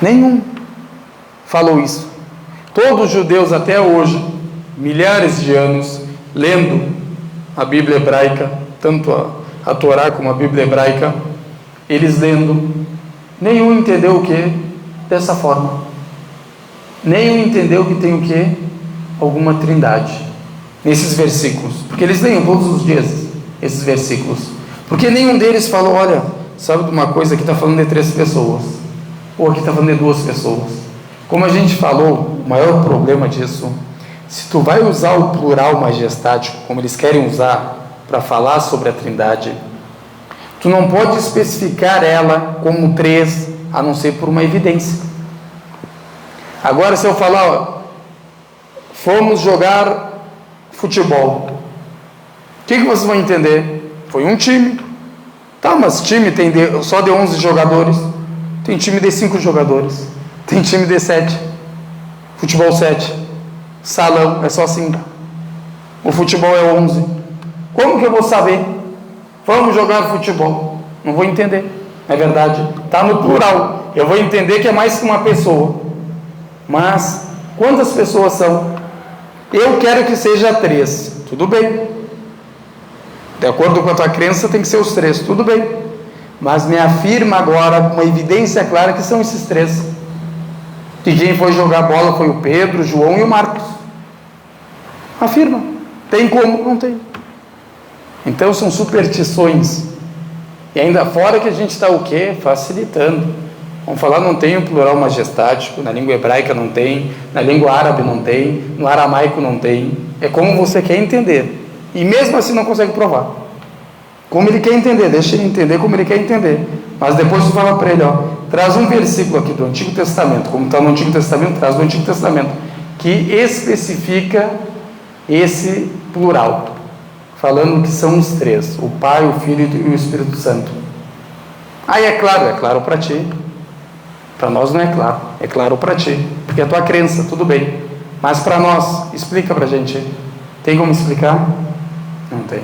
Nenhum falou isso. Todos os judeus até hoje, milhares de anos, lendo a Bíblia hebraica, tanto a Torá como a Bíblia hebraica, eles lendo, nenhum entendeu o que? Dessa forma. Nenhum entendeu que tem o que? Alguma trindade nesses versículos, porque eles leem todos os dias esses versículos, porque nenhum deles falou: olha, sabe de uma coisa, aqui está falando de 3 pessoas, ou aqui está falando de 2 pessoas. Como a gente falou, o maior problema disso, se tu vai usar o plural majestático, como eles querem usar para falar sobre a Trindade, tu não pode especificar ela como 3, a não ser por uma evidência. Agora, se eu falar, ó, fomos jogar futebol, o que vocês vão entender? Foi um time. Tá, mas time tem só de 11 jogadores. Tem time de 5 jogadores. Tem time de 7. Futebol 7. Salão é só 5. O futebol é 11. Como que eu vou saber? Vamos jogar futebol. Não vou entender. É verdade. Está no plural. Eu vou entender que é mais que uma pessoa. Mas quantas pessoas são? Eu quero que seja 3. Tudo bem. De acordo com a tua crença, tem que ser os 3. Tudo bem. Mas me afirma agora, com uma evidência clara, que são esses 3. Que quem foi jogar bola foi o Pedro, o João e o Marcos. Afirma. Tem como? Não tem. Então são superstições. E ainda fora que a gente está o quê? Facilitando. Vamos falar, não tem o plural majestático, na língua hebraica não tem, na língua árabe não tem, no aramaico não tem. É como você quer entender. E mesmo assim não consegue provar. Como ele quer entender, deixa ele entender como ele quer entender. Mas depois tu fala para ele, ó, traz um versículo aqui do Antigo Testamento, como está no Antigo Testamento, traz do Antigo Testamento, que especifica esse plural, falando que são os três, o Pai, o Filho e o Espírito Santo. Aí é claro para ti. Para nós não é claro para ti, porque é a tua crença, tudo bem. Mas para nós, explica para a gente. Tem como explicar? Não tem.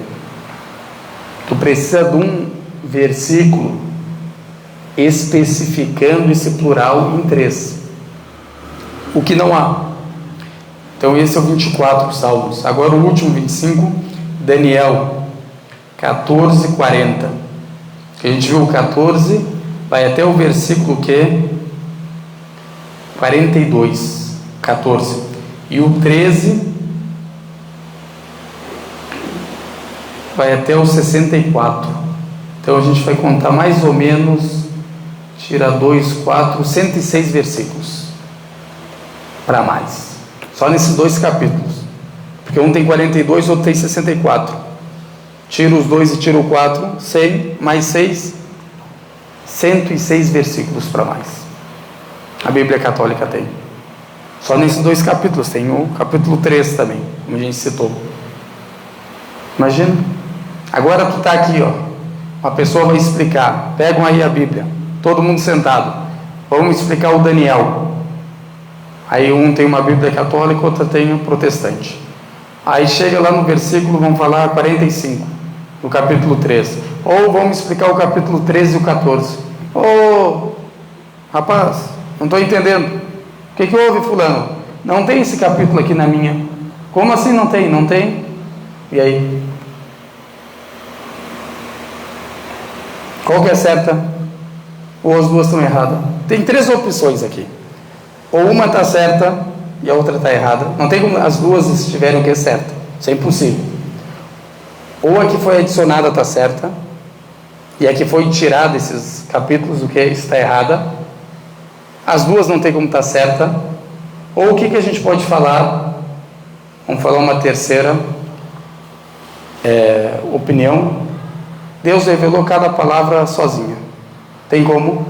Tu precisa de um versículo especificando esse plural em três, o que não há. Então esse é o 24 Salmos. Agora o último, 25, Daniel 14:40, que a gente viu o 14, vai até o versículo que? 42, 14, e o 13 vai até o 64. Então a gente vai contar mais ou menos, tira 2, 4, 106 versículos para mais, só nesses dois capítulos, porque um tem 42, outro tem 64. Tira os 2 e tira o 4, 100 mais 6, 106 versículos para mais. A Bíblia Católica tem. Só nesses dois capítulos. Tem o capítulo 3 também, como a gente citou. Imagina. Agora tu está aqui, ó. Uma pessoa vai explicar. Pegam aí a Bíblia. Todo mundo sentado. Vamos explicar o Daniel. Aí um tem uma Bíblia católica, outra tem um protestante. Aí chega lá no versículo, vamos falar 45, no capítulo 3. Ou vamos explicar o capítulo 13 e o 14. Rapaz, não estou entendendo. O que houve, fulano? Não tem esse capítulo aqui na minha. Como assim não tem? Não tem? E aí? Qual que é certa? Ou as duas estão erradas? Tem três opções aqui. Ou uma está certa e a outra está errada. Não tem como as duas estiverem o que é certa. Isso é impossível. Ou a que foi adicionada está certa e a que foi tirada esses capítulos, o que está errada. As duas não tem como estar certa. Ou o que a gente pode falar? Vamos falar uma terceira opinião. Deus revelou cada palavra sozinha. Tem como? Ou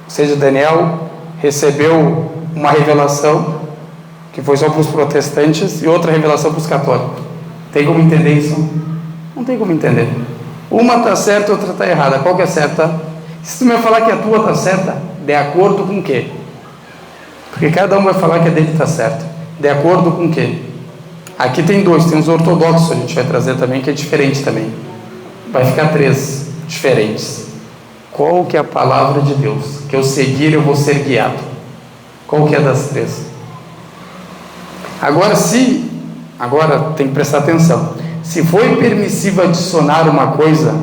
seja, Daniel recebeu uma revelação que foi só para os protestantes e outra revelação para os católicos. Tem como entender isso? Não tem como entender. Uma está certa, outra está errada. Qual que é certa? Se tu me falar que a tua está certa, de acordo com o quê? Porque cada um vai falar que a dele está certo. De acordo com o quê? Aqui tem dois, tem os ortodoxos, a gente vai trazer também, que é diferente também. Vai ficar três diferentes. Qual que é a palavra de Deus? Que eu seguir, eu vou ser guiado. Qual que é das três? Agora tem que prestar atenção. Se foi permissível adicionar uma coisa,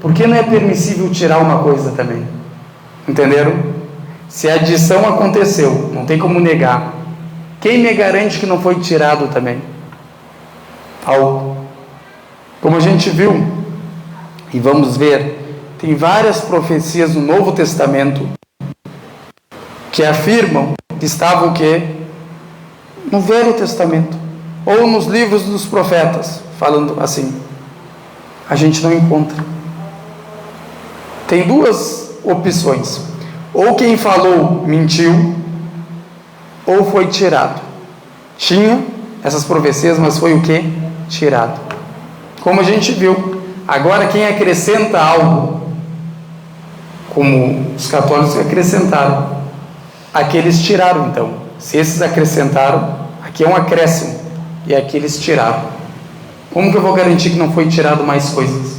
por que não é permissível tirar uma coisa também? Entenderam? Se a adição aconteceu, não tem como negar. Quem me garante que não foi tirado também? Algo. Como a gente viu, e vamos ver, tem várias profecias no Novo Testamento que afirmam que estava o quê? No Velho Testamento, ou nos livros dos profetas, falando assim. A gente não encontra. Tem duas opções. Ou quem falou mentiu, ou foi tirado. Tinha essas profecias, mas foi o quê? Tirado. Como a gente viu. Agora quem acrescenta algo, como os católicos acrescentaram, aqueles tiraram então. Se esses acrescentaram, aqui é um acréscimo, e aqui eles tiraram. Como que eu vou garantir que não foi tirado mais coisas?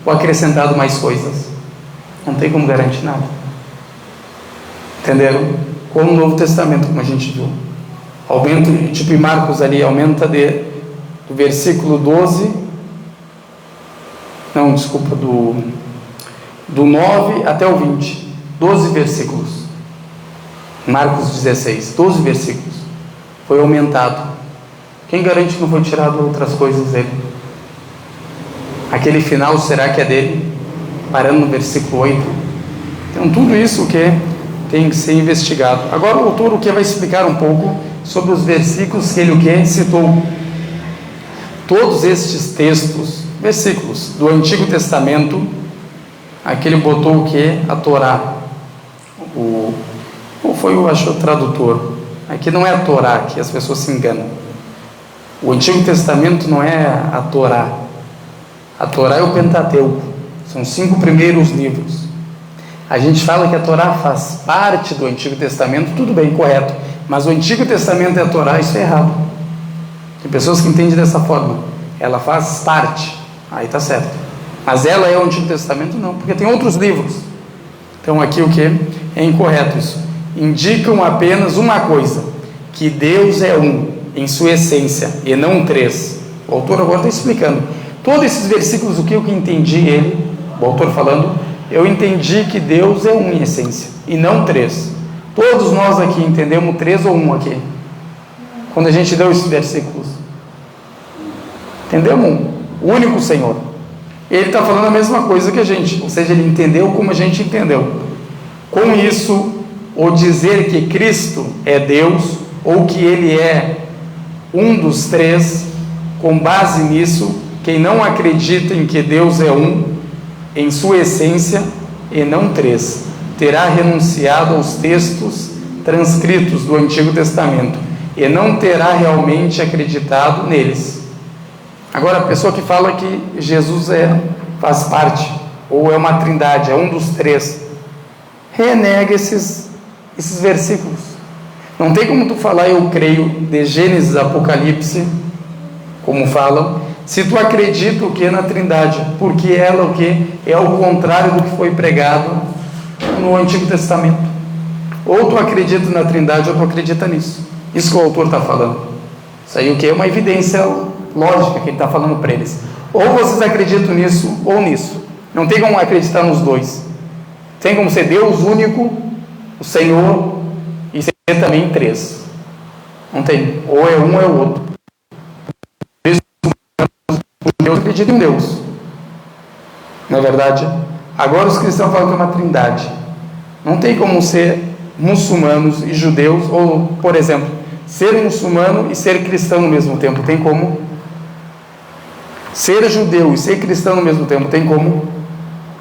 Ou acrescentado mais coisas? Não tem como garantir nada. Entenderam? Como no Novo Testamento, como a gente viu. Aumenta, tipo em Marcos ali, aumenta do versículo 12... Não, desculpa, do 9 até o 20. 12 versículos. Marcos 16, 12 versículos. Foi aumentado. Quem garante que não foi tirado outras coisas dele? Aquele final, será que é dele? Parando no versículo 8. Então, tudo isso que tem que ser investigado. Agora o autor vai explicar um pouco sobre os versículos que ele citou. Todos estes textos, versículos do Antigo Testamento, aqui ele botou o que? A Torá. Ou foi, eu acho, o tradutor. Aqui não é a Torá, que as pessoas se enganam. O Antigo Testamento não é a Torá. A Torá é o Pentateuco. São os 5 primeiros livros. A gente fala que a Torá faz parte do Antigo Testamento, tudo bem, correto. Mas o Antigo Testamento é a Torá, isso é errado. Tem pessoas que entendem dessa forma. Ela faz parte, aí está certo. Mas ela é o Antigo Testamento? Não, porque tem outros livros. Então aqui o que? É incorreto isso. Indicam apenas uma coisa, que Deus é um, em sua essência, e não 3. O autor agora está explicando. Todos esses versículos, o que eu entendi o autor falando, eu entendi que Deus é um em essência, e não 3. Todos nós aqui entendemos 3 ou 1 aqui, quando a gente deu esses versículos. Entendemos um? O único Senhor. Ele está falando a mesma coisa que a gente, ou seja, ele entendeu como a gente entendeu. Com isso, ou dizer que Cristo é Deus, ou que Ele é um dos 3, com base nisso, quem não acredita em que Deus é um, em sua essência, e não 3, terá renunciado aos textos transcritos do Antigo Testamento, e não terá realmente acreditado neles. Agora, a pessoa que fala que Jesus faz parte, ou é uma trindade, é um dos 3, renega esses versículos. Não tem como tu falar eu creio de Gênesis, Apocalipse, como falam, se tu acredita o que na trindade, porque ela o que é o contrário do que foi pregado no Antigo Testamento. Ou tu acredita na trindade ou tu acredita nisso. Isso que o autor está falando. Isso aí o que é uma evidência lógica que ele está falando para eles. Ou vocês acreditam nisso ou nisso. Não tem como acreditar nos dois. Tem como ser Deus único, o Senhor, e ser também 3. Não tem. Ou é um ou é o outro. Deus acredita em Deus. Não é verdade? Agora os cristãos falam que é uma trindade. Não tem como ser muçulmanos e judeus, ou, por exemplo, ser muçulmano e ser cristão no mesmo tempo. Tem como? Ser judeu e ser cristão no mesmo tempo. Tem como?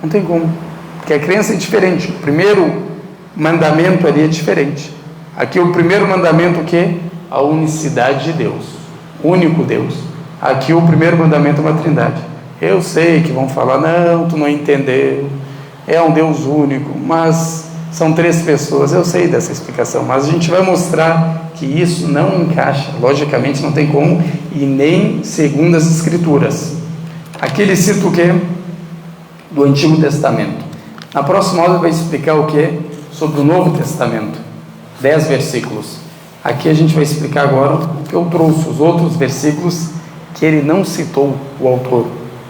Não tem como. Porque a crença é diferente. O primeiro mandamento ali é diferente. Aqui o primeiro mandamento o quê? A unicidade de Deus. Único Deus. Aqui o primeiro mandamento é uma trindade. Eu sei que vão falar, não, tu não entendeu. É um Deus único, mas são 3 pessoas. Eu sei dessa explicação, mas a gente vai mostrar que isso não encaixa. Logicamente não tem como, e nem segundo as Escrituras. Aqui ele cita o quê? Do Antigo Testamento. Na próxima aula ele vai explicar o quê? Sobre o Novo Testamento. 10 versículos. Aqui a gente vai explicar agora o que eu trouxe, os outros versículos que ele não citou, o autor,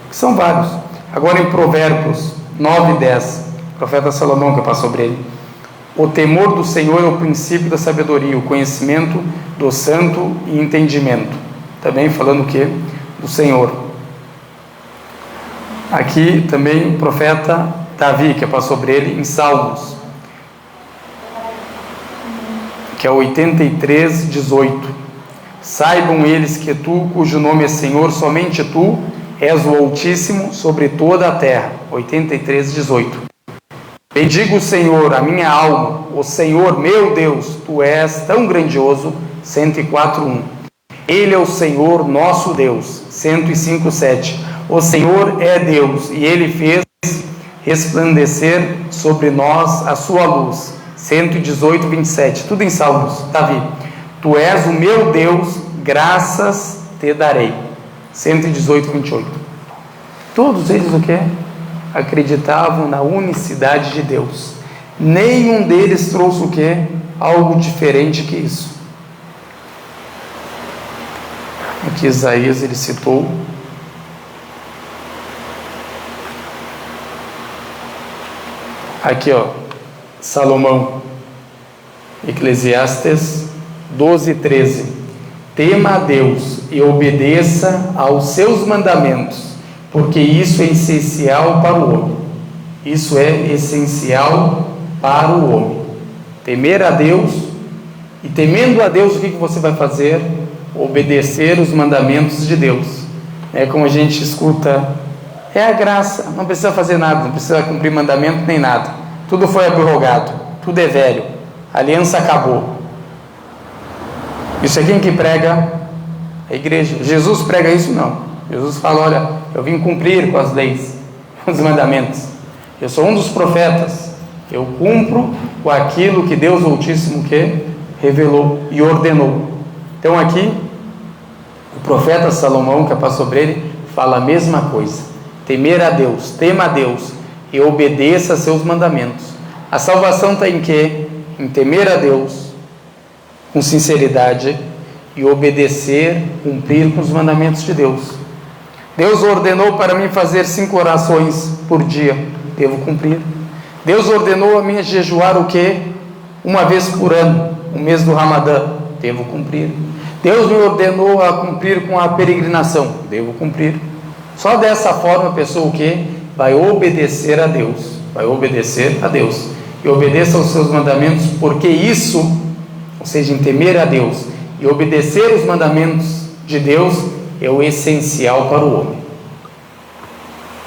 que são vários. Agora em Provérbios 9 e 10, o profeta Salomão que passou sobre ele. O temor do Senhor é o princípio da sabedoria, o conhecimento do santo e entendimento. Também falando o quê? Do Senhor. Aqui também o profeta Davi, que passou sobre ele em Salmos, que é 83, 18. Saibam eles que tu, cujo nome é Senhor, somente tu és o Altíssimo sobre toda a terra. 83, 18. Bendigo o Senhor, a minha alma, o Senhor meu Deus, tu és tão grandioso. 104, 1. Ele é o Senhor nosso Deus. 105, 7. O Senhor é Deus e Ele fez resplandecer sobre nós a sua luz. 118, 27. Tudo em Salmos. Davi. Tu és o meu Deus, graças te darei. 118, 28. Todos eles o quê? Acreditavam na unicidade de Deus. Nenhum deles trouxe o quê? Algo diferente que isso. Aqui Isaías ele citou. Aqui Salomão, Eclesiastes 12, 13. Tema a Deus e obedeça aos seus mandamentos, porque isso é essencial para o homem. Isso é essencial para o homem. Temer a Deus, e temendo a Deus, o que você vai fazer? Obedecer os mandamentos de Deus. É como a gente escuta, é a graça, não precisa fazer nada, não precisa cumprir mandamento nem nada. Tudo foi abrogado, tudo é velho, a aliança acabou. Isso é quem que prega? A igreja. Jesus prega isso? Não. Jesus fala, olha, eu vim cumprir com as leis, com os mandamentos. Eu sou um dos profetas. Eu cumpro com aquilo que Deus Altíssimo que revelou e ordenou. Então aqui, o profeta Salomão, que é sobre ele, fala a mesma coisa. Temer a Deus, tema a Deus e obedeça a seus mandamentos. A salvação está em quê? Em temer a Deus com sinceridade e obedecer, cumprir com os mandamentos de Deus. Deus ordenou para mim fazer 5 orações por dia, devo cumprir. Deus ordenou a mim jejuar o quê? 1 vez por ano, o mês do Ramadã, devo cumprir. Deus me ordenou a cumprir com a peregrinação, devo cumprir. Só dessa forma a pessoa o quê? Vai obedecer a Deus, vai obedecer a Deus. E obedeça aos seus mandamentos, porque isso, ou seja, em temer a Deus e obedecer os mandamentos de Deus, é o essencial para o homem.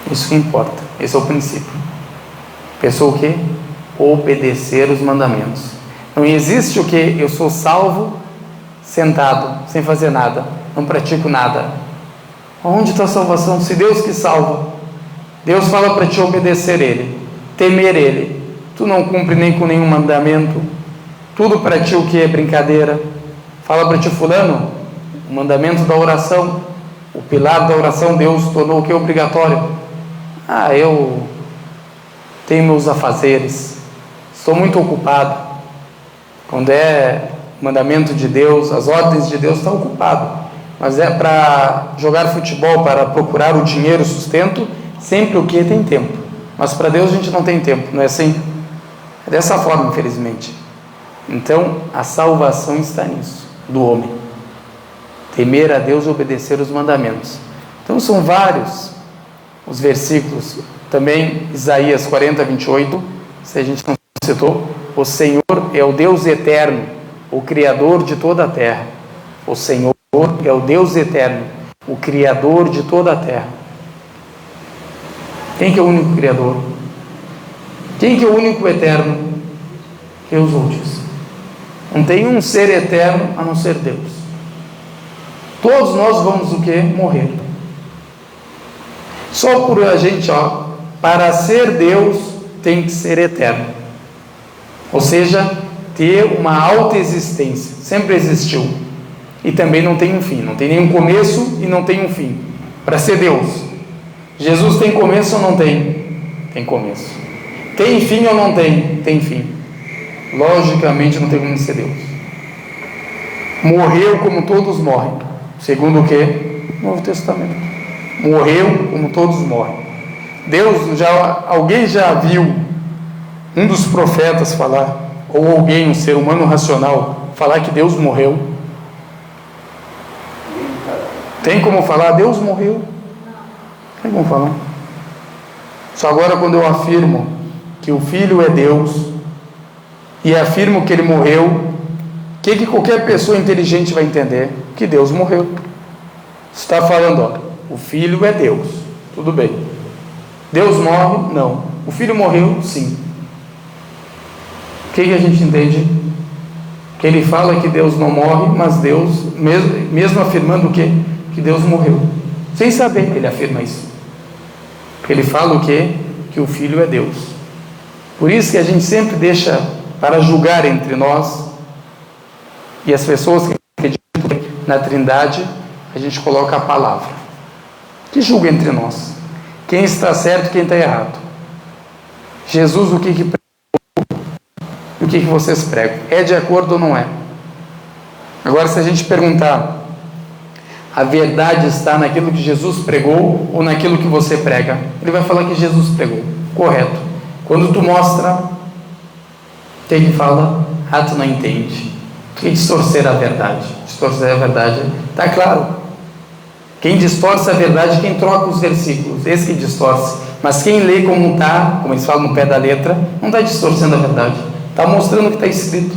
Isso que importa, esse é o princípio. Pessoa o quê? Obedecer os mandamentos. Não existe o quê? Eu sou salvo sentado, sem fazer nada, não pratico nada. Onde está a salvação? Se Deus que salva, Deus fala para te obedecer Ele, temer Ele. Tu não cumpre nem com nenhum mandamento, tudo para ti o que é brincadeira. Fala para ti, fulano, o mandamento da oração, o pilar da oração, Deus tornou o que é obrigatório. Eu tenho meus afazeres, estou muito ocupado. Quando é mandamento de Deus, as ordens de Deus, está ocupado. Mas é para jogar futebol, para procurar o dinheiro, o sustento, sempre o que tem tempo. Mas para Deus a gente não tem tempo, não é assim? É dessa forma, infelizmente. Então, a salvação está nisso, do homem. Temer a Deus e obedecer os mandamentos. Então, são vários os versículos. Também, Isaías 40, 28, se a gente não citou, o Senhor é o Deus eterno, o Criador de toda a terra. O Senhor é o Deus eterno, o Criador de toda a terra. Quem que é o único Criador? Quem que é o único eterno? Deus Altíssimo. Não tem um ser eterno a não ser Deus. Todos nós vamos o quê? Morrer. Só por a gente, para ser Deus, tem que ser eterno. Ou seja, ter uma alta existência. Sempre existiu. E também não tem um fim. Não tem nenhum começo e não tem um fim. Para ser Deus. Jesus tem começo ou não tem? Tem começo. Tem fim ou não tem? Tem fim. Logicamente não tem como ser Deus. Morreu como todos morrem. Segundo o que? Novo Testamento. Morreu como todos morrem. Alguém já viu um dos profetas falar, ou alguém, um ser humano racional, falar que Deus morreu? Tem como falar, Deus morreu? Tem como falar? Só agora quando eu afirmo que o Filho é Deus, e afirmo que Ele morreu, o que qualquer pessoa inteligente vai entender? Que Deus morreu. Você está falando, o Filho é Deus, tudo bem. Deus morre? Não. O Filho morreu? Sim. O que a gente entende? Que ele fala que Deus não morre, mas Deus, mesmo afirmando o quê? Que Deus morreu. Sem saber, ele afirma isso. Ele fala o quê? Que o Filho é Deus. Por isso que a gente sempre deixa para julgar entre nós, e as pessoas que acreditam na Trindade, a gente coloca a palavra. Que julga entre nós? Quem está certo e quem está errado? Jesus, o que pregou? E o que vocês pregam? É de acordo ou não é? Agora, se a gente perguntar, a verdade está naquilo que Jesus pregou ou naquilo que você prega? Ele vai falar que Jesus pregou. Correto. Quando tu mostra, tem que falar, tu não entende. Tu quer distorcer a verdade. Distorcer a verdade, está claro. Quem distorce a verdade, quem troca os versículos, esse que distorce. Mas quem lê como está, como eles falam no pé da letra, não está distorcendo a verdade. Está mostrando o que está escrito.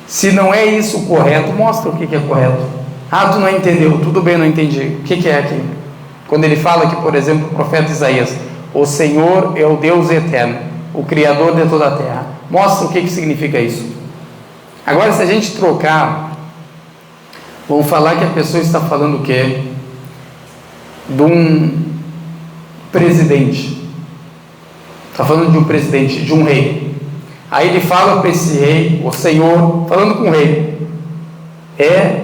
Se não é isso o correto, mostra o que é correto. Tu não entendeu, tudo bem, não entendi. O que é aqui? Quando ele fala que, por exemplo, o profeta Isaías, o Senhor é o Deus eterno, o Criador de toda a terra. Mostra o que significa isso. Agora, se a gente trocar Vão falar que a pessoa está falando o quê? De um presidente. Está falando de um presidente, de um rei. Aí ele fala para esse rei, o Senhor, falando com o rei, é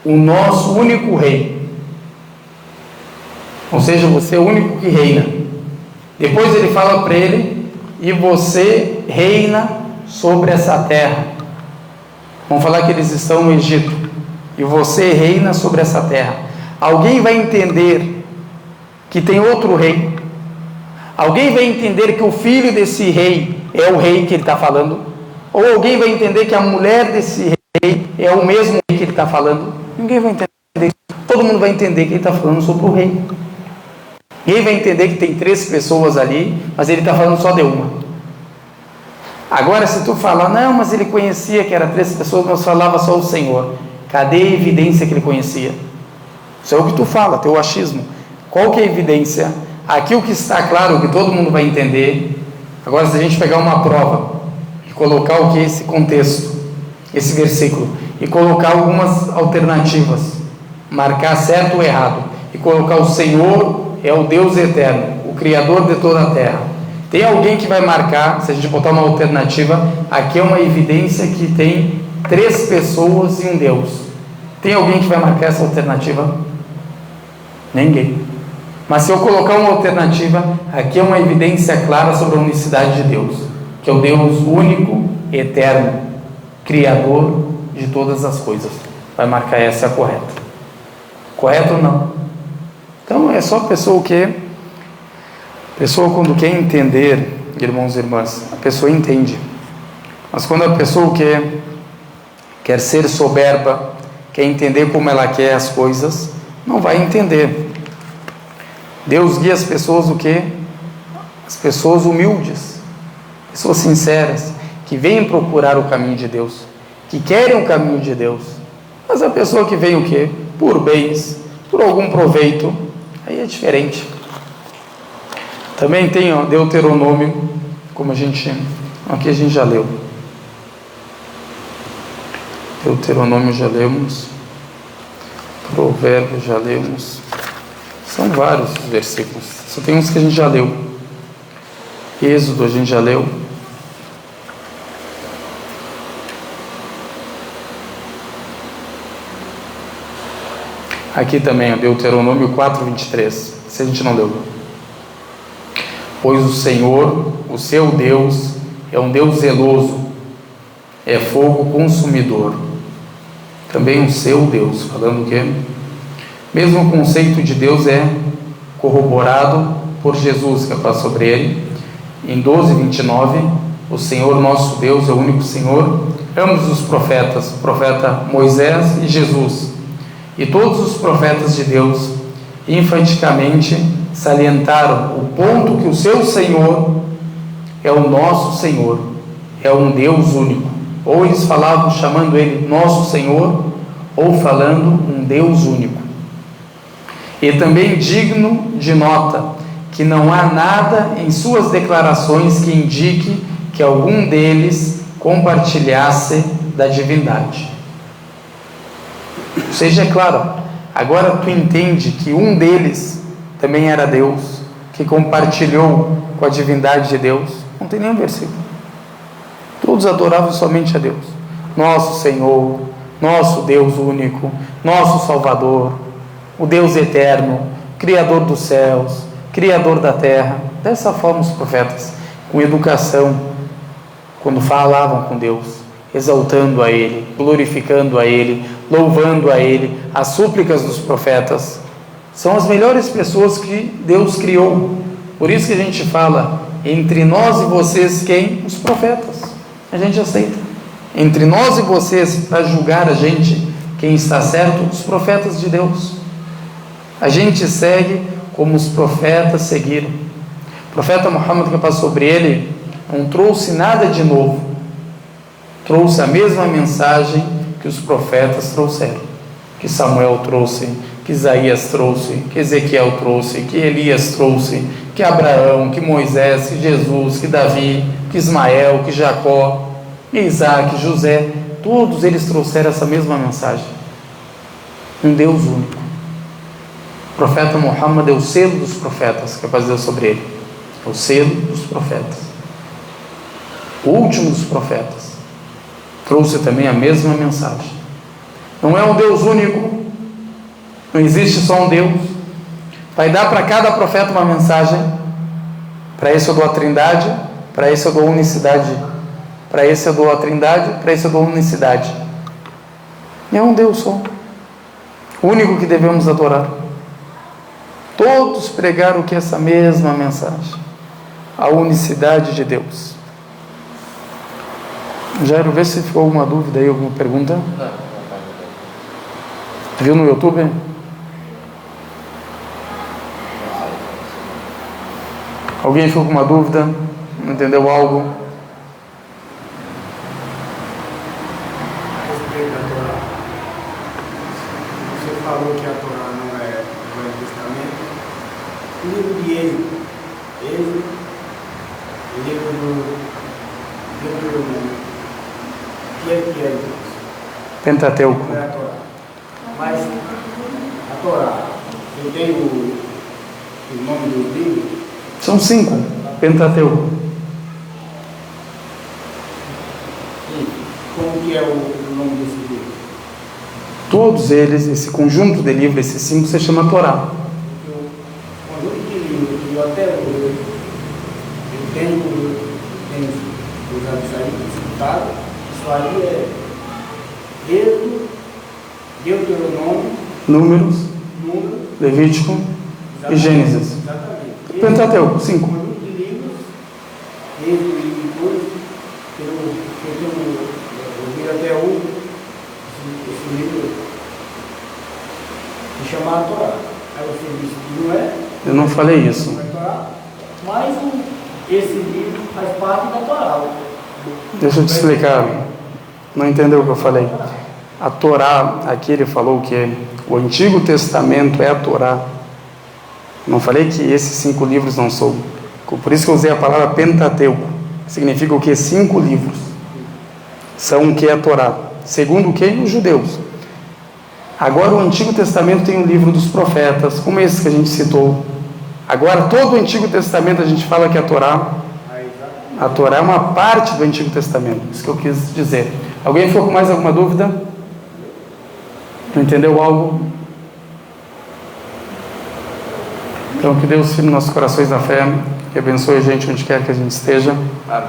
o nosso único rei. Ou seja, você é o único que reina. Depois ele fala para ele, e você reina sobre essa terra. Vamos falar que eles estão no Egito, e você reina sobre essa terra. Alguém vai entender que tem outro rei? Alguém vai entender que o filho desse rei é o rei que ele está falando? Ou alguém vai entender que a mulher desse rei é o mesmo rei que ele está falando? Ninguém vai entender isso. Todo mundo vai entender que ele está falando sobre o rei. Ninguém vai entender que tem 3 pessoas ali, mas ele está falando só de uma. Agora, se tu falar, não, mas ele conhecia que era 3 pessoas, mas falava só o Senhor. Cadê a evidência que ele conhecia? Isso é o que tu fala, teu achismo. Qual que é a evidência? Aqui o que está claro, o que todo mundo vai entender. Agora, se a gente pegar uma prova e colocar o que é esse contexto, esse versículo, e colocar algumas alternativas, marcar certo ou errado, e colocar o Senhor é o Deus eterno, o Criador de toda a terra. Tem alguém que vai marcar, se a gente botar uma alternativa, aqui é uma evidência que tem 3 pessoas e um Deus. Tem alguém que vai marcar essa alternativa? Ninguém. Mas se eu colocar uma alternativa, aqui é uma evidência clara sobre a unicidade de Deus, que é o Deus único, eterno, Criador de todas as coisas. Vai marcar essa correta. Correto ou não? Então é só a pessoa quando quer entender, irmãos e irmãs, a pessoa entende. Mas quando a pessoa quer ser soberba, quer entender como ela quer as coisas, não vai entender. Deus guia as pessoas o quê? As pessoas humildes, pessoas sinceras, que vêm procurar o caminho de Deus, que querem o caminho de Deus. Mas a pessoa que vem o quê? Por bens, por algum proveito, aí é diferente. Também tem Deuteronômio, como aqui a gente já leu. Deuteronômio já lemos, Provérbios já lemos, são vários os versículos, só tem uns que a gente já leu. Êxodo a gente já leu. Aqui também, Deuteronômio 4:23, se a gente não leu. Pois o Senhor, o seu Deus, é um Deus zeloso, é fogo consumidor. Também o seu Deus, falando o quê? Mesmo o conceito de Deus é corroborado por Jesus, que é para sobre ele. Em 12:29, o Senhor nosso Deus é o único Senhor. Ambos os profetas, o profeta Moisés e Jesus, e todos os profetas de Deus, enfaticamente salientaram o ponto que o seu Senhor é o nosso Senhor, é um Deus único. Ou eles falavam chamando ele nosso Senhor, ou falando um Deus único. E também digno de nota que não há nada em suas declarações que indique que algum deles compartilhasse da divindade. Ou seja, é claro, agora tu entende que um deles também era Deus, que compartilhou com a divindade de Deus. Não tem nenhum versículo. Todos adoravam somente a Deus, nosso Senhor, nosso Deus único, nosso Salvador, o Deus eterno, Criador dos céus, Criador da terra. Dessa forma os profetas, com educação, quando falavam com Deus, exaltando a Ele, glorificando a Ele, louvando a Ele, as súplicas dos profetas são as melhores pessoas que Deus criou. Por isso que a gente fala, entre nós e vocês, quem? Os profetas. A gente aceita. Entre nós e vocês, para julgar a gente, quem está certo? Os profetas de Deus. A gente segue como os profetas seguiram. O profeta Muhammad, que passou sobre ele, não trouxe nada de novo. Trouxe a mesma mensagem que os profetas trouxeram. Que Samuel trouxe, que Isaías trouxe, que Ezequiel trouxe, que Elias trouxe, que Abraão, que Moisés, que Jesus, que Davi, que Ismael, que Jacó, que Isaac, José, todos eles trouxeram essa mesma mensagem. Um Deus único. O profeta Muhammad é o selo dos profetas, que é paz de Deus sobre ele. É o selo dos profetas. O último dos profetas. Trouxe também a mesma mensagem. Não é um Deus único. Não existe só um Deus. Vai dar para cada profeta uma mensagem. Para esse eu dou a trindade, para esse eu dou a unicidade. Para esse eu dou a trindade, para esse eu dou a unicidade. E é um Deus só. O único que devemos adorar. Todos pregaram que essa mesma mensagem. A unicidade de Deus. Jairo, vê se ficou alguma dúvida aí, alguma pergunta. Viu no YouTube? Alguém ficou com uma dúvida? Não entendeu algo? Você falou que a Torá não é o Velho Testamento. O livro de Êxodo, o livro do Deuteronômio, o que é isso? Pentateuco. Não é a Torá. Mas a Torá, eu tenho o nome do livro. São 5. Pentateuco. Como que é o nome desse livro? Todos eles, esse conjunto de livros, esses 5, se chama Torá. O conjunto de livros que eu até hoje eu tenho usado isso aí, citado, isso aí é Êxodo, Deuteronômio, Números, Número, Levítico e Gênesis. Exatamente. Pentateuco, 5. Um conjunto de livros, Êxodo e depois, eu vi até hoje esse livro se chamar Torá. Aí você disse que não é. Eu não falei isso. Não é Torá, mas esse livro faz parte da Torá. Deixa eu te explicar. Não entendeu o que eu falei? A Torá, aqui ele falou que o Antigo Testamento é a Torá. Não falei que esses 5 livros não são. Por isso que eu usei a palavra Pentateuco. Significa o que? 5 livros. São o que é a Torá. Segundo o que? Os judeus. Agora o Antigo Testamento tem o livro dos profetas, como esse que a gente citou. Agora todo o Antigo Testamento a gente fala que a Torá é uma parte do Antigo Testamento. Isso que eu quis dizer. Alguém ficou com mais alguma dúvida? Não entendeu algo? Então que Deus firme nossos corações na fé, que abençoe a gente onde quer que a gente esteja. Amém.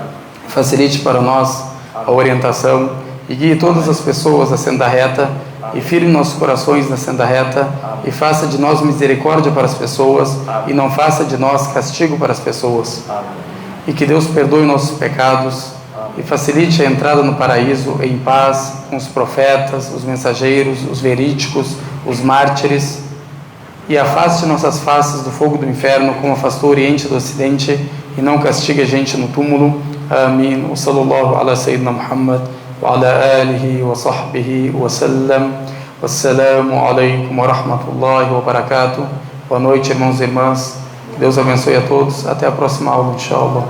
Facilite para nós a orientação e guie todas as pessoas à senda reta e firme nossos corações na senda reta e faça de nós misericórdia para as pessoas e não faça de nós castigo para as pessoas. E que Deus perdoe nossos pecados e facilite a entrada no paraíso em paz com os profetas, os mensageiros, os verídicos, os mártires, e afaste nossas faces do fogo do inferno, como afastou o Oriente do Ocidente, e não castigue a gente no túmulo. Amém. Wa sallallahu ala sayyidina Muhammad wa ala alihi wa sahbihi wa sallam. Wassalamu alaikum wa rahmatullahi wa barakatuh. Boa noite, irmãos e irmãs. Que Deus abençoe a todos. Até a próxima aula, inshallah.